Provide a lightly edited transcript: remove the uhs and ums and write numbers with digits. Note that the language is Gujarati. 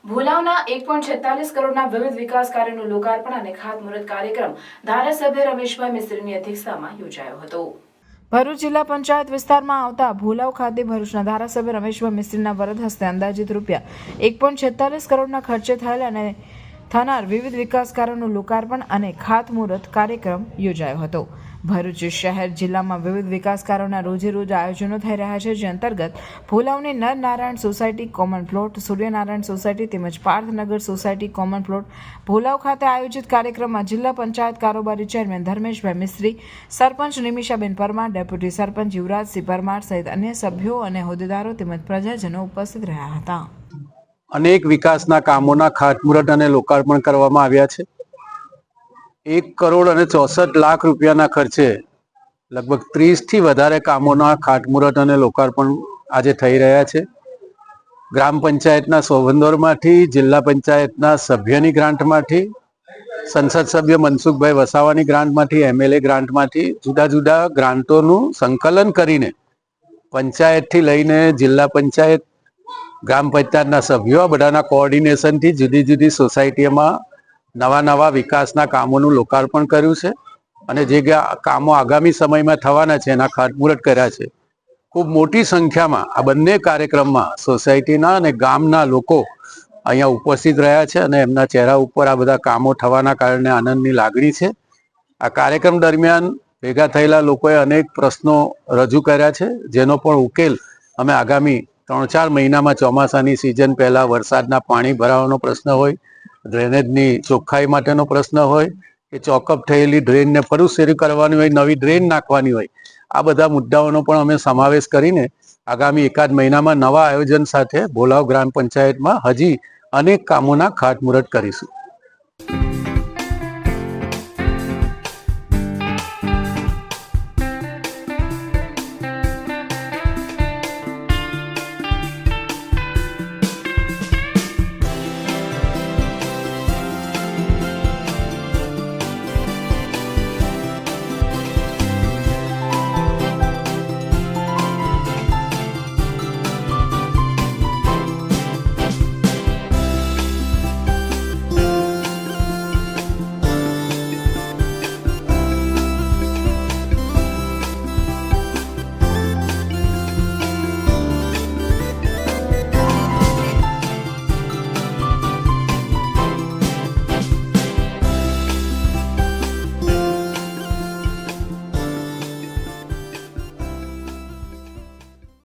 ભુલાવના 1.46 કરોડના વિવિધ વિકાસ કાર્યોનું લોકાર્પણ અને ખાતમુહૂર્ત કાર્યક્રમ ધારાસભ્ય રમેશભાઈ મિસ્ત્રીની અધ્યક્ષતામાં યોજાયો હતો। ભરૂચ જિલ્લા પંચાયત વિસ્તારમાં આવતા ભુલાવ ખાતે ભરૂચના ધારાસભ્ય રમેશભાઈ મિસ્ત્રીના વરદ હસ્તે અંદાજિત રૂપિયા 1.46 કરોડના ખર્ચે થયેલ અને થનાર વિવિધ વિકાસ કાર્યોનું લોકાર્પણ અને ખાતમુહૂર્ત કાર્યક્રમ યોજાયો હતો। ભરૂચ શહેર જિલ્લામાં વિવિધ વિકાસ કાર્યોના રોજે રોજ આયોજનો થઈ રહ્યા છે, જે અંતર્ગત ભુલાવની નર Narayan society common plot, Suryanarayan society તેમજ પાર્થનગર સોસાયટી કોમન પ્લોટ ભુલાવ ખાતે આયોજિત કાર્યક્રમમાં જિલ્લા પંચાયત કારોબારી ચેરમેન ધર્મેશભાઈ મિસ્ત્રી, સરપંચ નિમિષાબેન પરમાર, ડેપ્યુટી સરપંચ યુવરાજસિંહ પરમાર સહિત અન્ય સભ્યો અને હોદ્દેદારો તેમજ પ્રજાજનો ઉપસ્થિત રહ્યા હતા। અનેક વિકાસના કામોના ખાતમુહૂર્ત અને લોકાર્પણ કરવામાં આવ્યા છે। 1 કરોડ અને 64 લાખ રૂપિયાના ખર્ચે લગભગ 30 થી વધારે કામોના ખાતમુહૂર્ત અને લોકાર્પણ આજે થઈ રહ્યા છે। ગ્રામ પંચાયતના સોગંદોરમાંથી, જિલ્લા પંચાયતના સભ્યની ગ્રાન્ટમાંથી, સંસદ સભ્ય મનસુખભાઈ વસાવાની ગ્રાન્ટમાંથી, MLA ગ્રાન્ટમાંથી જુદા જુદા ગ્રાન્ટોનું સંકલન કરીને પંચાયતથી લઈને જિલ્લા પંચાયત, ગ્રામ પંચાયતના સભ્યો આ બધાના કોઓર્ડિનેશનથી જુદી જુદી સોસાયટીમાં નવા વિકાસના કામોનું લોકાર્પણ કર્યું છે અને જે કામો આગામી સમયમાં થવાના છે એના ખાતમુહૂર્ત કર્યા છે। ખૂબ મોટી સંખ્યામાં આ બંને કાર્યક્રમમાં સોસાયટીના અને ગામના લોકો અહીંયા ઉપસ્થિત રહ્યા છે અને એમના ચહેરા ઉપર આ બધા કામો થવાના કારણે આનંદની લાગણી છે। આ કાર્યક્રમ દરમિયાન ભેગા થયેલા લોકોએ અનેક પ્રશ્નો રજૂ કર્યા છે, જેનો પણ ઉકેલ અમે આગામી 3-4 મહિનામાં ચોમાસાની સિઝન પહેલા વરસાદના પાણી ભરાવાનો પ્રશ્ન હોય, ડ્રેનેજની ચોખ્ખાઈ માટેનો પ્રશ્ન હોય કે ચોકઅપ થયેલી ડ્રેનને ફરી શરૂ કરવાની હોય, નવી ડ્રેન નાખવાની હોય, આ બધા મુદ્દાઓનો પણ અમે સમાવેશ કરીને આગામી 1-8 મહિનામાં નવા આયોજન સાથે ભુલાવ ગ્રામ પંચાયતમાં હજી અનેક કામોના ખાતમુહૂર્ત કરીશું।